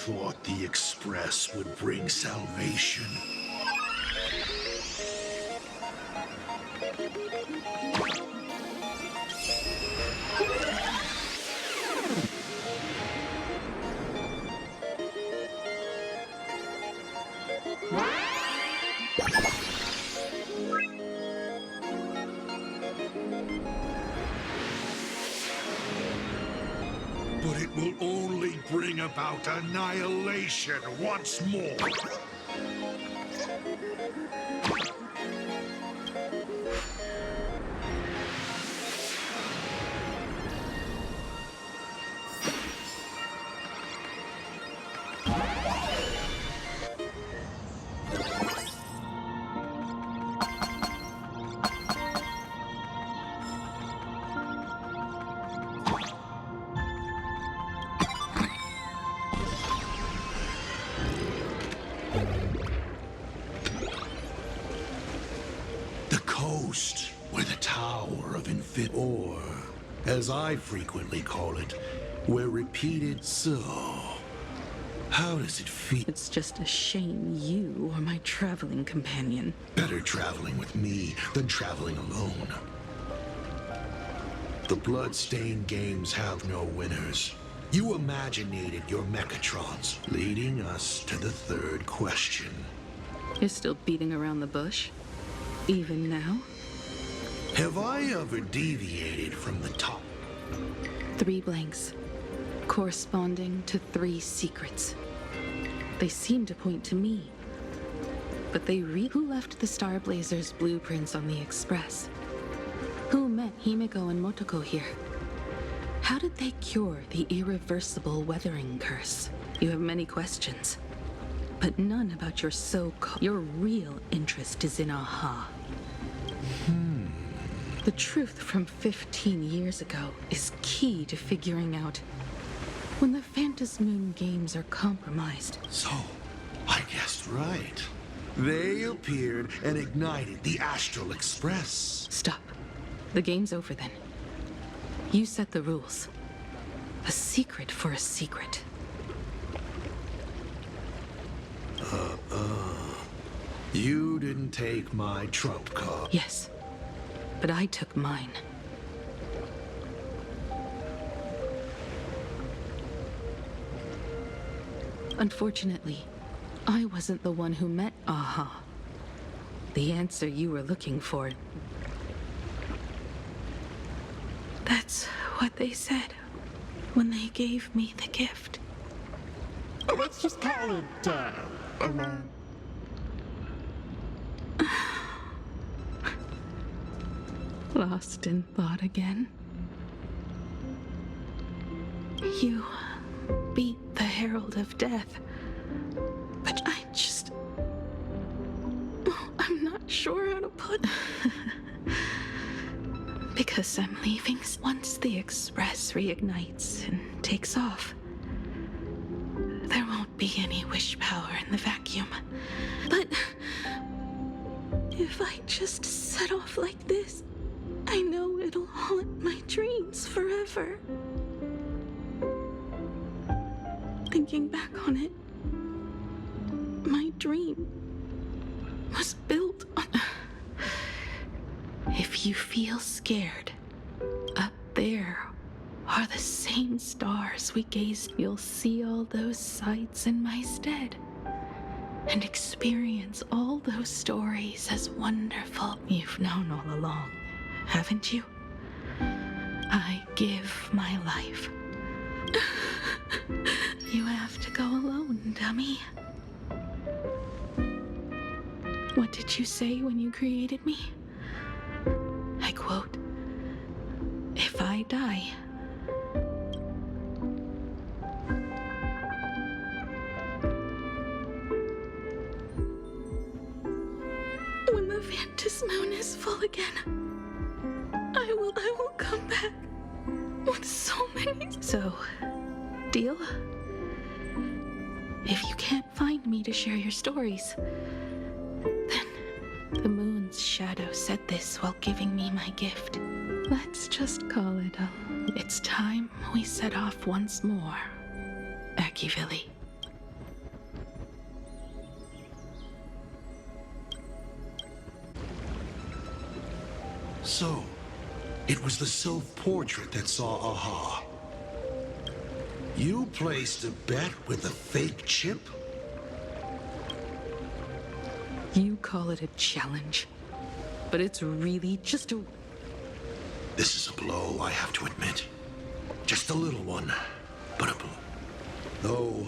thought the Express would bring salvation. But it will only bring about annihilation once more. Where the Tower of Infinity, or, as I frequently call it, where repeated so. How does it feel? It's just a shame you are my traveling companion. Better traveling with me than traveling alone. The blood-stained games have no winners. You imaginated your Mechatrons, leading us to the third question. You're still beating around the bush? Even now? Have I ever deviated from the top? 3 blanks, corresponding to 3 secrets. They seem to point to me. But who left the Star Blazers' blueprints on the Express? Who met Himeko and Motoko here? How did they cure the irreversible weathering curse? You have many questions, but none about your real interest is in Aha. The truth from 15 years ago is key to figuring out when the Phantasmoon games are compromised. So, I guessed right. They appeared and ignited the Astral Express. Stop. The game's over then. You set the rules. A secret for a secret. You didn't take my trump card. Yes. But I took mine. Unfortunately, I wasn't the one who met Aha. The answer you were looking for. That's what they said when they gave me the gift. Let's just call it, Lost in thought again. You beat the Herald of Death, but I'm not sure how to put. Because I'm leaving once the Express reignites and takes off. There won't be any wish power in the vacuum. But if I just set off like this, I know it'll haunt my dreams forever. Thinking back on it, my dream was built on... If you feel scared, up there are the same stars we gazed. You'll see all those sights in my stead and experience all those stories as wonderful. You've known all along, haven't you? I give my life. You have to go alone, dummy. What did you say when you created me? I quote, "If I die, when the Phantasmoon is full again, I will come back with so many." So, deal? If you can't find me to share your stories, then the moon's shadow said this while giving me my gift. Let's just call it it's time we set off once more, Akivili. So, it was the self-portrait that saw Aha. You placed a bet with a fake chip? You call it a challenge, but it's really just a... This is a blow, I have to admit. Just a little one, but a blow. Though,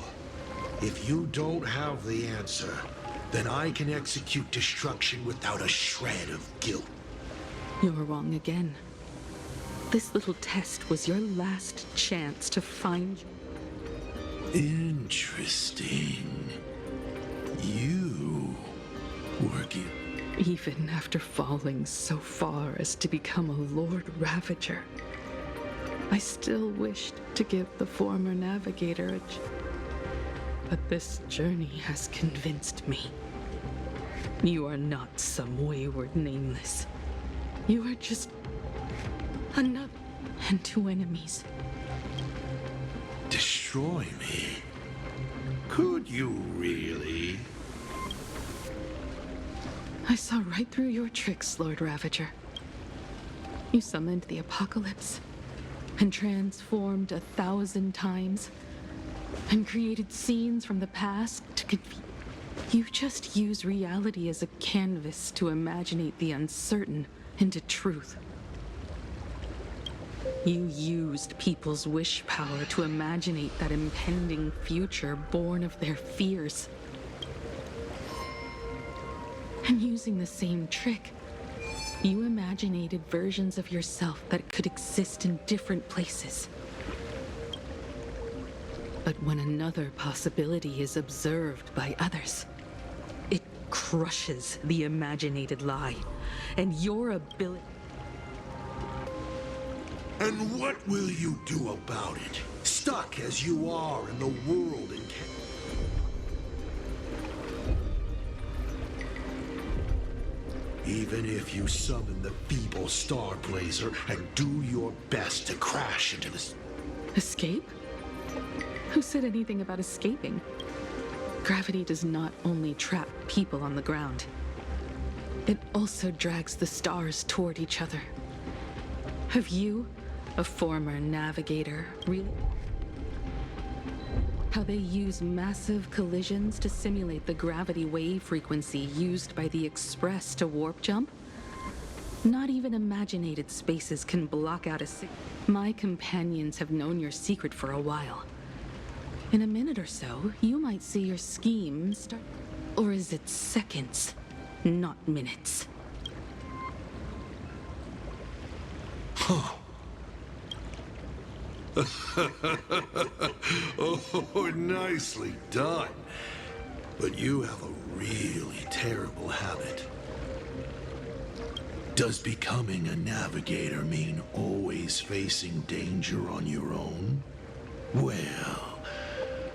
if you don't have the answer, then I can execute destruction without a shred of guilt. You're wrong again. This little test was your last chance to find... Interesting. You... working... Even after falling so far as to become a Lord Ravager, I still wished to give the former navigator a but this journey has convinced me. You are not some wayward nameless. You are just another and two enemies. Destroy me? Could you really? I saw right through your tricks, Lord Ravager. You summoned the apocalypse and transformed 1,000 times and created scenes from the past to confuse. You just use reality as a canvas to imaginate the uncertain into truth. You used people's wish power to imaginate that impending future born of their fears. And using the same trick, you imaginated versions of yourself that could exist in different places. But when another possibility is observed by others, it crushes the imaginated lie, and your ability... And what will you do about it? Stuck as you are in the world in Even if you summon the feeble Star Blazer and do your best to crash into this... Escape? Who said anything about escaping? Gravity does not only trap people on the ground. It also drags the stars toward each other. Have you, a former navigator, really? How they use massive collisions to simulate the gravity wave frequency used by the Express to warp jump? Not even imaginated spaces can block out a My companions have known your secret for a while. In a minute or so, you might see your scheme start... Or is it seconds, not minutes? Huh. Oh, nicely done. But you have a really terrible habit. Does becoming a navigator mean always facing danger on your own? Well,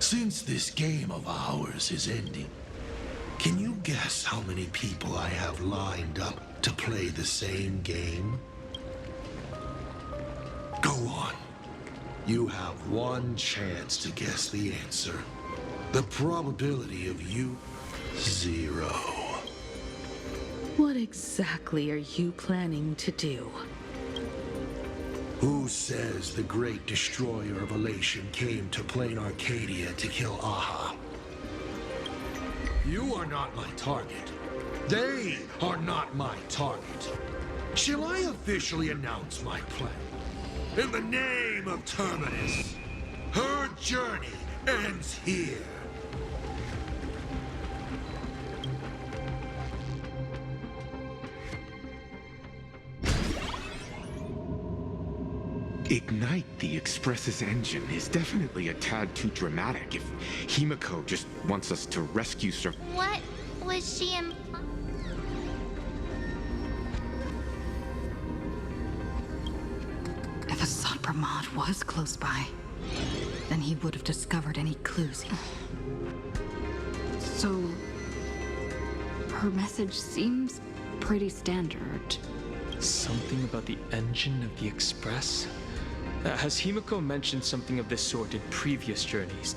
since this game of ours is ending, can you guess how many people I have lined up to play the same game? Go on. You have one chance to guess the answer. The probability of you... 0. What exactly are you planning to do? Who says the great destroyer of Elation came to plain Arcadia to kill Aha? You are not my target. They are not my target. Shall I officially announce my plan? In the name of Terminus, her journey ends here. Ignite the Express's engine is definitely a tad too dramatic if Himeko just wants us to rescue Sir... What was she in... If Assad Brahmad was close by, then he would have discovered any clues. So... her message seems pretty standard. Something about the engine of the Express? Has Himeko mentioned something of this sort in previous journeys?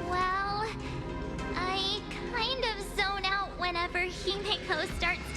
Well, I kind of zone out whenever Himeko starts